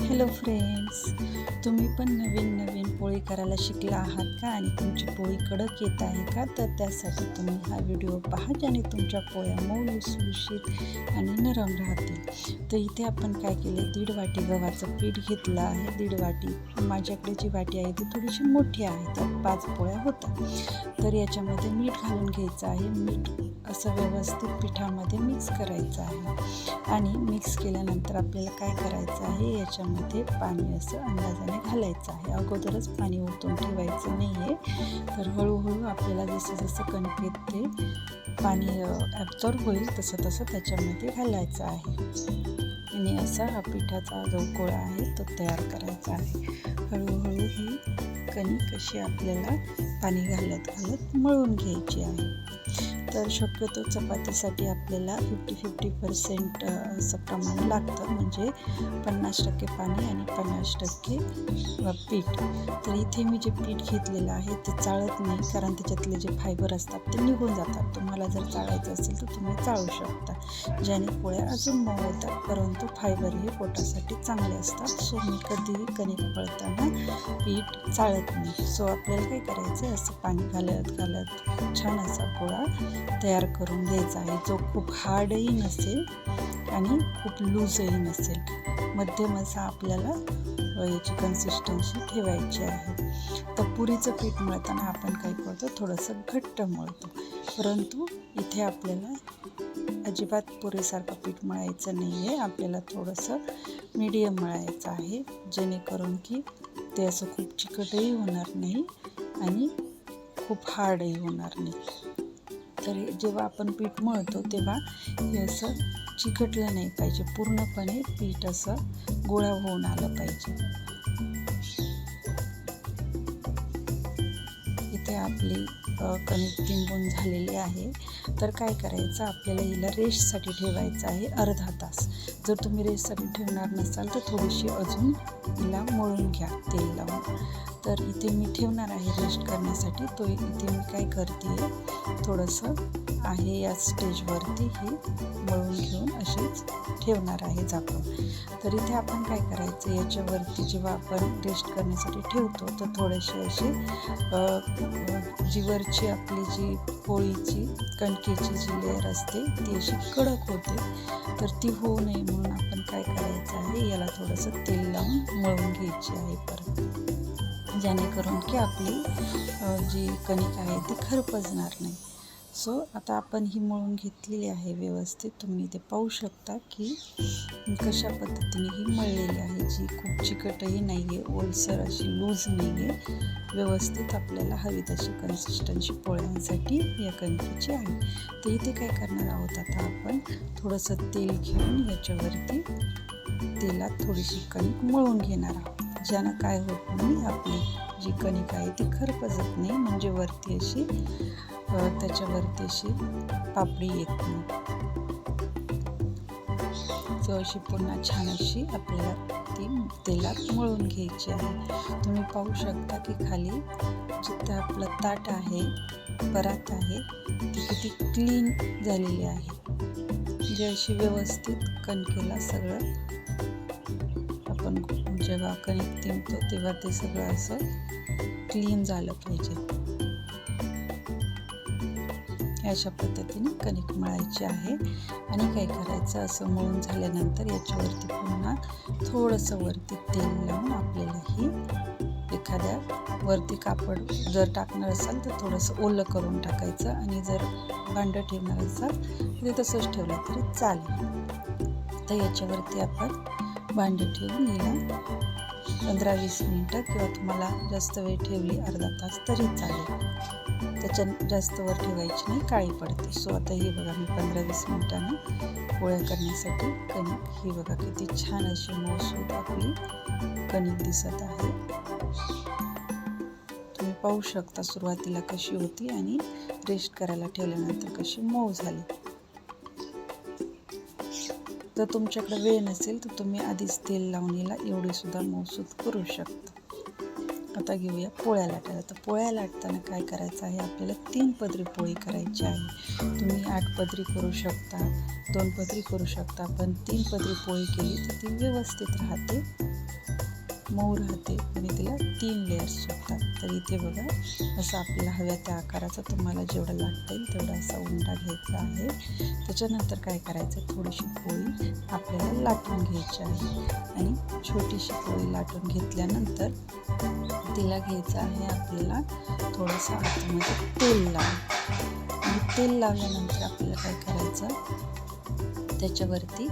Hello friends, तुम्ही पण नवीन पोळी करायला शिकला आहात का आणि तुमची पोळी कडक येत आहे का? तर त्यासाठी तुम्ही हा व्हिडिओ पहा ज्याने तुमच्या पोळ्या मऊ लुसलुशीत आणि नरम राहतील. तर इथे आपण काय केले, 1.5 वाटी गव्हाचं पीठ घेतलं आहे. 1.5 वाटी, माझ्याकडे जी वाटी आहे ती थोडीशी मोठी आहे, तर 5 पोळ्या होतात. तर याच्यामध्ये मीठ घालून घ्यायचं आहे. मीठ असं व्यवस्थित पिठामध्ये मिक्स करायचं आहे आणि मिक्स केल्यानंतर आपल्याला काय करायचं आहे, याच्यामध्ये पाणी असं अंदाजाने घालायचं आहे. अगोदरच पाणी ओतून ठेवायचं नाही आहे. तर हळूहळू आपल्याला जसं जसं कणकेत ते पाणी ॲब्झॉर्ब होईल तसं तसं त्याच्यामध्ये घालायचं आहे आणि असा हा पिठाचा जो गोळा आहे तो तयार करायचा आहे. हळूहळू ही कणिक अशी आपल्याला पाणी घालत घालत मळून घ्यायची आहे. तर शक्यतो चपातीसाठी आपल्याला 50-50% असं प्रमाण लागतं, म्हणजे 50% पाणी आणि 50% पीठ. तर इथे मी जे पीठ घेतलेलं आहे ते चाळत नाही, कारण त्याच्यातले जे फायबर असतात ते निघून जातात. तुम्हाला जर चाळायचं असेल तर तुम्ही चाळू शकता, ज्याने पोळ्या अजून मऊ होतात, परंतु फायबर हे पोटासाठी चांगले असतात. सो मी कधीही कणिक मळताना पीठ चाळत नाही. सो आपल्याला काय करायचं आहे, असं पाणी घालत घालत छान असा गोळा तयार करून घ्यायचा आहे, जो खूप हार्डही नसेल आणि खूप लूजही नसेल. मध्यम असा आपल्याला याची कन्सिस्टन्सी ठेवायची आहे. तर पुरीचं पीठ मळताना आपण काय करतो, थोडंसं घट्ट मळतो, परंतु इथे आपल्याला अजिबात पुरीसारखं पीठ मळायचं नाही आहे. आपल्याला थोडंसं मीडियम मळायचं आहे, जेणेकरून की ते असं खूप चिकटही होणार नाही आणि खूप हार्डही होणार नाही. तर जेव्हा आपण पीठ मळतो तेव्हा हे असं चिकटलं नाही पाहिजे, पूर्णपणे पीठ असं गोळा होऊन आलं पाहिजे. इथे आपली कणिक तिंबून झालेली आहे. तर काय करायचं, आपल्याला हिला रेस्टसाठी ठेवायचं आहे अर्धा तास. जर तुम्ही रेस्टसाठी ठेवणार नसाल तर थोडीशी अजून हिला मळून घ्या तेल लावून. तर इथे मी ठेवणार आहे रेस्ट करण्यासाठी. तो इथे मी काय करते, थोडंसं आहे या स्टेजवरती ही मळून घेऊन अशीच ठेवणार आहे झाकून. तर इथे आपण काय करायचं, याच्यावरती जेव्हा आपण रेस्ट करण्यासाठी ठेवतो तर थोडेसे असे जी वरची आपली जी पोळीची कणकेची जी लेअर असते ती अशी कडक होते. तर ती होऊ नये म्हणून आपण काय करायचं आहे, याला थोडंसं तेल लावून मळून घ्यायची आहे परत, जेणेकरून की आपली जी कणिक आहे ती खरपजणार नाही. सो आता आपण ही मळून घेतलेली आहे व्यवस्थित. तुम्ही इथे पाहू शकता की कशा पद्धतीने ही मळलेली आहे, जी खूप चिकटही नाही आहे, ओलसर अशी लूज नाही आहे. व्यवस्थित आपल्याला हवी तशी कन्सिस्टन्सी पोळ्यांसाठी या कणकेची आहे. तर इथे काय करणार आहोत, आता आपण थोडंसं तेल घेऊन याच्यावरती तेलात थोडीशी कणिक मळून घेणार आहोत, ज्यानं काय होत नाही, आपली जी कणिक आहे ती खरपजत नाही, म्हणजे वरती अशी त्याच्यावरती अशी पापडी येत नाही. सो अशी पुन्हा छान अशी आपल्याला ती तेलात मळून घ्यायची आहे. तुम्ही पाहू शकता की खाली जिथं आपलं ताट आहे, परात आहे, ती किती क्लीन झालेली आहे. म्हणजे अशी व्यवस्थित कणकेला सगळं आपण जेव्हा कणिक तिंबतो तेव्हा ते सगळं असं क्लीन झालं पाहिजे. अशा पद्धतीने कणिक मळायची आहे आणि काय करायचं, असं मळून झाल्यानंतर याच्यावरती पुन्हा थोडंसं वरती तेल लावून आपल्याला ही एखाद्या वरती कापड जर टाकणार असाल तर थोडंसं ओलं करून टाकायचं, आणि जर भांडं ठेवणार असाल तर ते तसंच ठेवलं तरी चालेल. तर याच्यावरती आपण भांडी ठेवून हिला 15-20 मिनटं, किंवा तुम्हाला जास्त वेळ ठेवली अर्धा तास तरी चालेल. त्याच्या जास्त वर ठेवायची नाही, काळी पडते. सो आता ही बघा, मी 15-20 मिनटानं पोळ्या करण्यासाठी कणिक ही बघा किती छान अशी मऊसूत आपली कणिक दिसत आहे. तुम्ही पाहू शकता सुरुवातीला कशी होती आणि रेस्ट करायला ठेवल्यानंतर कशी मऊ झाली. जर तुमच्याकडे वेळ नसेल तर तुम्ही आधीच तेल लावून हिला एवढी सुद्धा मऊसूत करू शकता. आता घेऊया पोळ्या लाटायला. तर पोळ्या लाटताना काय करायचं आहे, आपल्याला 3 पदरी पोळी करायची आहे. तुम्ही 8 पदरी करू शकता, 2 पदरी करू शकता, पण 3 पदरी पोळी केली तर ती व्यवस्थित राहते मऊ राहते आणि तिला 3 लेयर्स सुटतात. तर इथे बघा असं आपल्याला हव्या त्या आकाराचा तुम्हाला जेवढं लाटता येईल तेवढा असा उंडा घ्यायचा आहे. त्याच्यानंतर काय करायचं, थोडीशी पोळी आपल्याला लाटून घ्यायची आहे आणि छोटीशी पोळी लाटून घेतल्यानंतर तिला घ्यायचं आहे आपल्याला थोडंसं आतमध्ये तेल लावून. आणि तेल लावल्यानंतर आपल्याला काय करायचं, त्याच्यावरती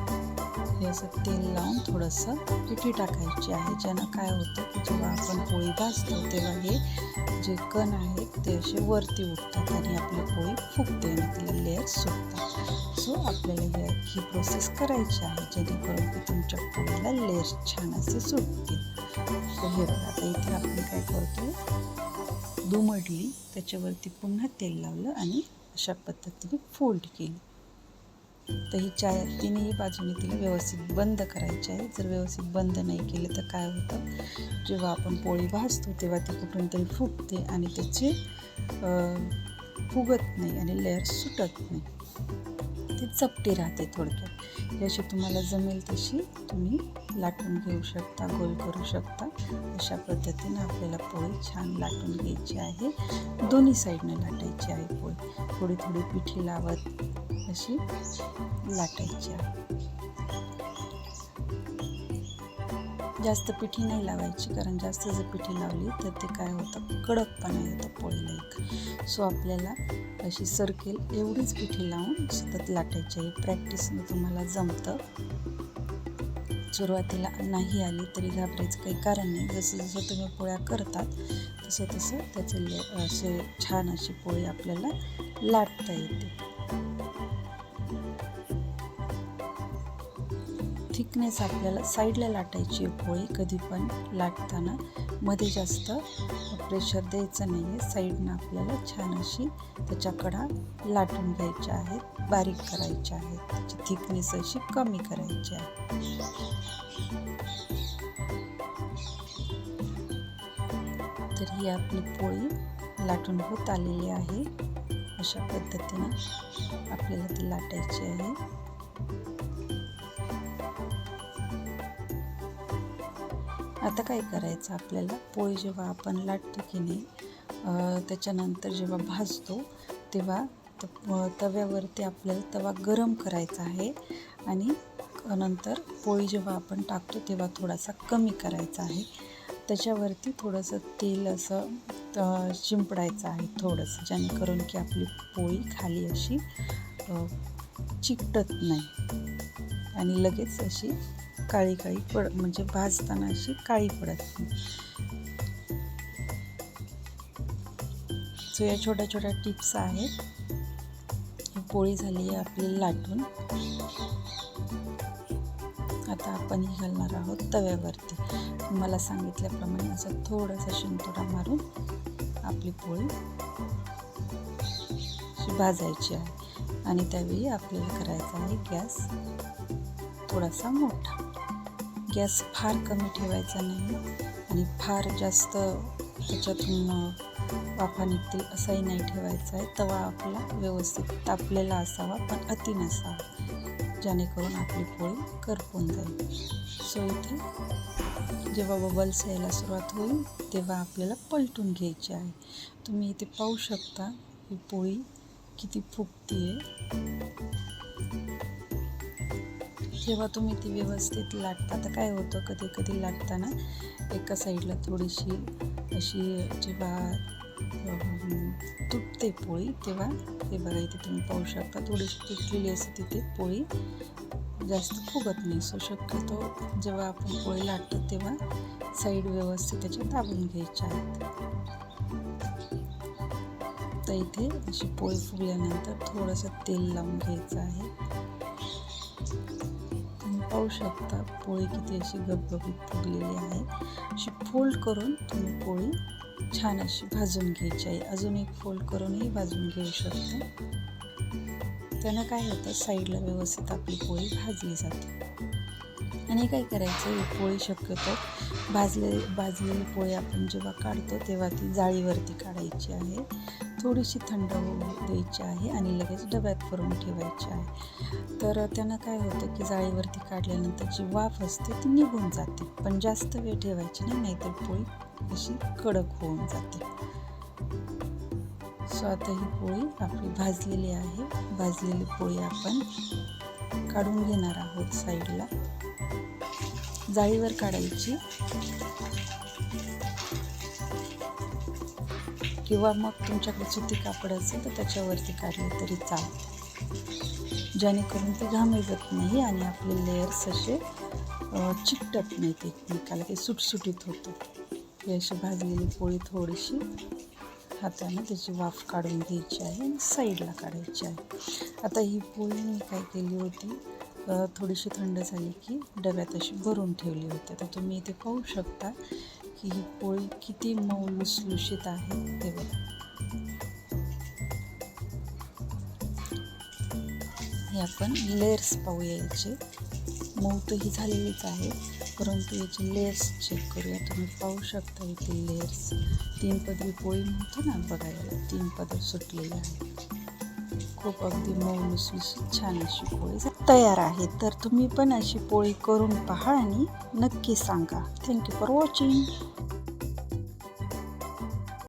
हे असं तेल लावून थोडंसं पिठी टाकायची आहे, ज्यानं काय होतं की जेव्हा आपण पोळी भाजतो तेव्हा हे जे कण आहेत ते असे वरती उठतात आणि आपली पोळी फुगते आणि तिला लेअर्स सुटतात. सो आपल्याला ही प्रोसेस करायची आहे जेणेकरून की तुमच्या पोळीला लेअर्स छान असे सुटतील. तर हे बघा आता इथे आपण काय करतो, दुमडली त्याच्यावरती पुन्हा तेल लावलं आणि अशा पद्धतीने फोल्ड केली. तर ही तिन्ही बाजूने तिला व्यवस्थित बंद करायची आहे. जर व्यवस्थित बंद नाही केलं तर काय होतं, जेव्हा आपण पोळी भाजतो तेव्हा ती कुठून तरी फुटते आणि त्याची फुगत नाही आणि लेअर्स सुटत नाही, ती चपटी राहते. थोडक्यात ही अशी तुम्हाला जमेल तशी तुम्ही लाटून घेऊ शकता, गोल करू शकता. अशा पद्धतीने आपल्याला पोळी छान लाटून घ्यायची आहे. दोन्ही साईडने लाटायची आहे पोळी, थोडी थोडी पिठी लावत अशी लाटायची आहे. जास्त पिठी नाही लावायची, कारण जास्त जर पिठी लावली तर ते काय होतं, कडकपणा येतो पोळीला एक. सो आपल्याला अशी सर्केल एवढीच पिठी लावून सतत लाटायची आहे. प्रॅक्टिसनं तुम्हाला जमतं. सुरुवातीला नाही आली तरी घाबरायचं काही कारण नाही. जसं जसं तुम्ही पोळ्या करतात तसं तसं त्याचे असे छान अशी पोळी आपल्याला लाटता येते. थिकनेस आपल्याला साईडला लाटायची आहे पोळी. कधी पण लाटताना मध्ये जास्त प्रेशर द्यायचं नाही आहे. साईडनं आपल्याला छान अशी त्याच्या कडा लाटून घ्यायच्या आहेत, बारीक करायच्या आहेत, त्याची थिकनेस अशी कमी करायची आहे. तर ही आपली पोळी लाटून होत आलेली आहे. अशा पद्धतीनं आपल्याला ती लाटायची आहे. आता काय करायचं, आपल्याला पोळी जेव्हा आपण लाटतो की नाही त्याच्यानंतर जेव्हा भाजतो तेव्हा तव्यावरती आपल्याला तवा गरम करायचा आहे आणि नंतर पोळी जेव्हा आपण टाकतो तेव्हा थोडासा कमी करायचा आहे. त्याच्यावरती थोडंसं तेल असं शिंपडायचं आहे थोडंसं, जेणेकरून की आपली पोळी खाली अशी चिकटत नाही आणि लगेच अशी काळी म्हणजे भाजताना अशी काळी पडत नाही. सो या छोट्या छोट्या टिप्स आहेत. ही पोळी झाली आहे आपली लाटून. आता आपण ही घालणार आहोत तव्यावरती. मला सांगितल्याप्रमाणे असं थोडासा शिंतोडा मारून आपली पोळी भाजायची आहे आणि त्यावेळी आपल्याला करायचा आहे गॅस थोडासा मोठा. गॅस फार कमी ठेवायचा नाही आणि फार जास्त त्याच्यातून वाफा निघतील असाही नाही ठेवायचा आहे. तवा आपला व्यवस्थित तापलेला असावा पण अति नसावा, जेणेकरून आपली पोळी करपून जाईल. सो इथे जेव्हा बबल्स यायला सुरुवात होईल तेव्हा आपल्याला पलटून घ्यायची आहे. तुम्ही इथे पाहू शकता ही पोळी किती फुगती आहे. जेव्हा तुम्ही ती व्यवस्थित लाटता तर काय होतं, कधी कधी लाटताना एका साईडला थोडीशी अशी जेव्हा तुटते पोळी तेव्हा हे बघा इथे तुम्ही पाहू शकता थोडीशी तुटलेली असते तिथे पोळी जास्त फुगत नाही. सो शक्यतो जेव्हा आपण पोळी लाटतो तेव्हा साईड व्यवस्थित त्याच्या दाबून घ्यायच्या आहेत. तर इथे अशी पोळी फुगल्यानंतर थोडंसं तेल लावून घ्यायचं आहे. पाहू शकता पोळी किती अशी गबगबीत फुगलेली आहे. अशी फोल्ड करून तुम्ही पोळी छान अशी भाजून घ्यायची आहे. अजून एक फोल्ड करूनही भाजून घेऊ शकता. त्यानं काय होतं, साईडला व्यवस्थित आपली पोळी भाजली जाते. आणि काय करायचं, ही पोळी शक्यतो भाजलेली पोळी आपण जेव्हा काढतो तेव्हा ती जाळीवरती काढायची आहे, थोडीशी थंड होऊ द्यायची आहे आणि लगेच डब्यात भरून ठेवायची आहे. तर त्यानं काय होतं की जाळीवरती काढल्यानंतर जी वाफ असते ती निघून जाते, पण जास्त वेळ ठेवायची नाही, नाहीतर पोळी अशी कडक होऊन जाते. सो आता ही पोळी आपली भाजलेली आहे. भाजलेली पोळी आपण काढून घेणार आहोत साईडला. जाळीवर काढायची किंवा मग तुमच्याकडे सुती कापड असेल तर त्याच्यावरती काढले तरी चालते, जेणेकरून ती घामेजत नाही आणि आपले लेयर्स असे चिकटत नाहीत एकमेकाला, ते सुटसुटीत होतं. ही अशी भाजलेली पोळी थोडीशी हाताने त्याची वाफ काढून घ्यायची आहे आणि साईडला काढायची आहे. आता ही पोळी मी काय केली होती, थोडीशी थंड झाली की डब्यात अशी भरून ठेवली होती. तर तुम्ही इथे पाहू शकता की ही पोळी किती मऊ लुसलुशीत आहे ते बघा. हे आपण लेयर्स पाहूया याचे. मऊ तर ही झालेलीच आहे, परंतु याचे लेयर्स चेक करूया. तुम्ही पाहू शकता इथे लेयर्स, 3 पदरी पोळी म्हणतो ना बघायला, 3 पदर सुटलेले आहे. खूप अगदी मऊ लुसलुशीत छान अशी पोळी तयार आहे. तर तुम्ही पण अशी पोळी करून पहा आणि नक्की सांगा. Thank you for watching.